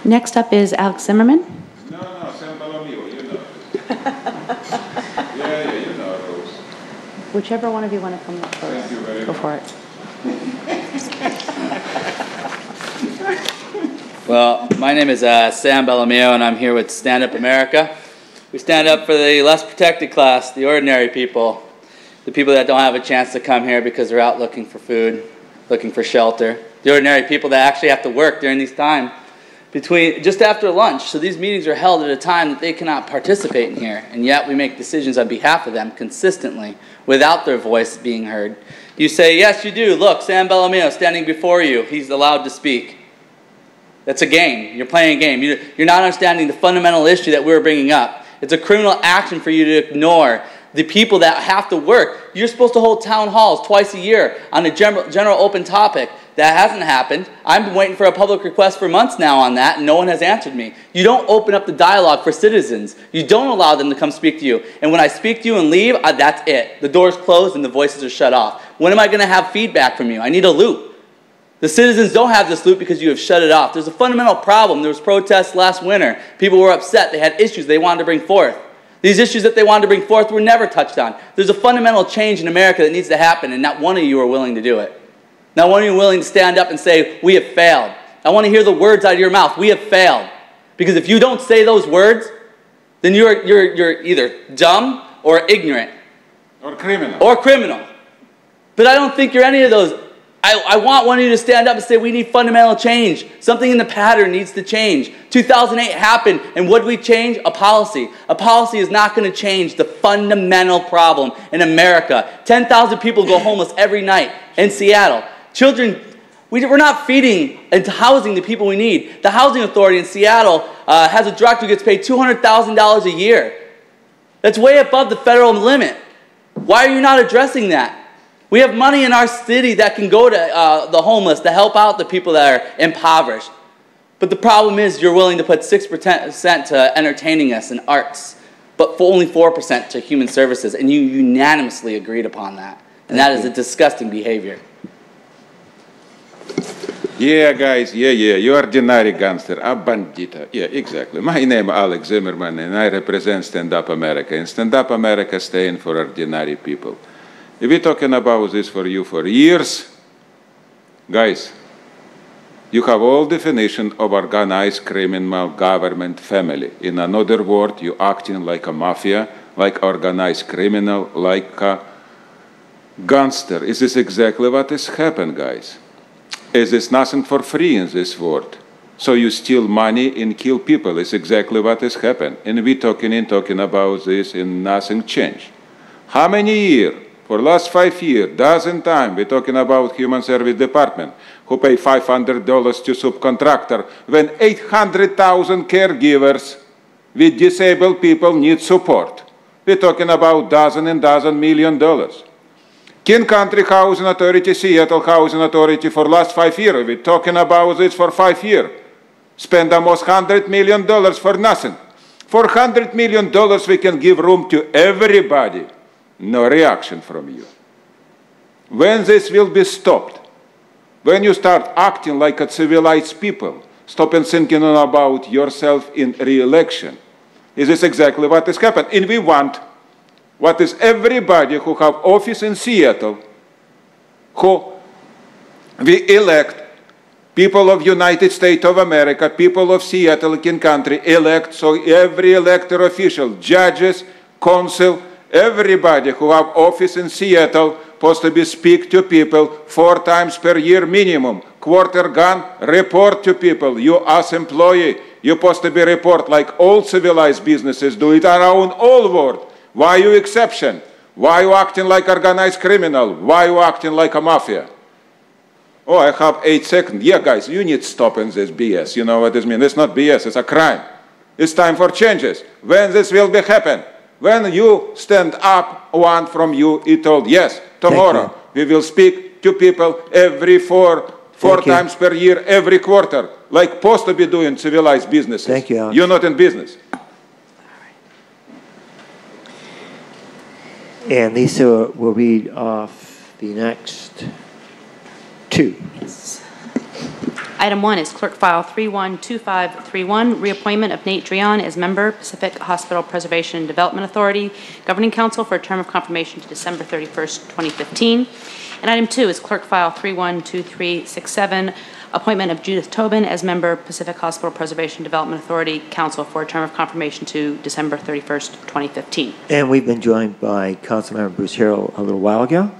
Next up is Alex Zimmerman. No, San Bartolomeo, you know. Yeah, you know those. Whichever one of you want to come up first. Thank you very Go much. for it. Well, my name is Sam Bartolomeo, and I'm here with StandUP-America. We stand up for the less protected class, the ordinary people, the people that don't have a chance to come here because they're out looking for food, looking for shelter, the ordinary people that actually have to work during these times between just after lunch. So these meetings are held at a time that they cannot participate in here, and yet we make decisions on behalf of them consistently without their voice being heard. You say, yes, you do. Look, Sam Bartolomeo standing before you. He's allowed to speak. That's a game. You're playing a game. You're not understanding the fundamental issue that we're bringing up. It's a criminal action for you to ignore the people that have to work. You're supposed to hold town halls twice a year on a general open topic. That hasn't happened. I've been waiting for a public request for months now on that, and no one has answered me. You don't open up the dialogue for citizens. You don't allow them to come speak to you. And when I speak to you and leave, that's it. The door's closed and the voices are shut off. When am I going to have feedback from you? I need a loop. The citizens don't have this loop because you have shut it off. There's a fundamental problem. There was protests last winter. People were upset. They had issues they wanted to bring forth. These issues that they wanted to bring forth were never touched on. There's a fundamental change in America that needs to happen, and not one of you are willing to do it. Not one of you are willing to stand up and say, we have failed. I want to hear the words out of your mouth, we have failed. Because if you don't say those words, then you're either dumb or ignorant. Or criminal. Or criminal. But I don't think you're any of those. I want one of you to stand up and say we need fundamental change. Something in the pattern needs to change. 2008 happened, and what did we change? A policy. A policy is not going to change the fundamental problem in America. 10,000 people go homeless every night in Seattle. Children, we're not feeding into housing the people we need. The housing authority in Seattle has a director who gets paid $200,000 a year. That's way above the federal limit. Why are you not addressing that? We have money in our city that can go to the homeless to help out the people that are impoverished. But the problem is you're willing to put 6% to entertaining us and arts, but for only 4% to human services, and you unanimously agreed upon that. And that is a disgusting behavior. Yeah, guys, yeah, you ordinary gangster, a bandita. Yeah, exactly. My name is Alex Zimmerman, and I represent StandUP-America. And StandUP-America stands for ordinary people. We've been talking about this for you for years. Guys, you have all definition of organized criminal government family. In another word, you acting like a mafia, like organized criminal, like a gangster. Is this exactly what has happened, guys? Is this nothing for free in this world? So you steal money and kill people. It's exactly what has happened. And we talking about this and nothing changed. How many years? For the last 5 years, dozen times, we're talking about Human Service Department, who pay $500 to subcontractor, when 800,000 caregivers with disabled people need support. We're talking about dozen and dozen $million. King Country Housing Authority, Seattle Housing Authority, for the last 5 years, we're talking about this for 5 years. Spend almost $100 million for nothing. For $100 million, we can give room to everybody. No reaction from you. When this will be stopped? When you start acting like a civilized people, stop and thinking about yourself in re-election. Is this exactly what has happened? And we want what is everybody who have office in Seattle, who we elect, people of United States of America, people of Seattle, King Country, elect, so every elected official, judges, council, everybody who have office in Seattle supposed to be speak to people 4 times per year minimum. Quarter gone, report to people. You as employee, you're supposed to be report like all civilized businesses do it around all world. Why you exception? Why you acting like organized criminal? Why you acting like a mafia? Oh, I have 8 seconds. Yeah, guys, you need to stop in this BS. You know what this means? It's not BS, it's a crime. It's time for changes. When this will be happen? When you stand up, one from you, he told, yes, tomorrow we will speak to people every four times per year, every quarter, like supposed to be doing civilized businesses. Thank you, Alex. You're not in business. And Lisa will read off the next 2. Yes. Item 1 is Clerk File 312531, reappointment of Nate Drion as member, Pacific Hospital Preservation and Development Authority, Governing Council for a term of confirmation to December 31st, 2015. And item 2 is Clerk File 312367, appointment of Judith Tobin as member, Pacific Hospital Preservation and Development Authority Council for a term of confirmation to December 31st, 2015. And we've been joined by Councilmember Bruce Harrell a little while ago.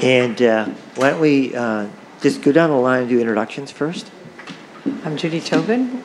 And why don't we just go down the line and do introductions first? I'm Judy Tobin.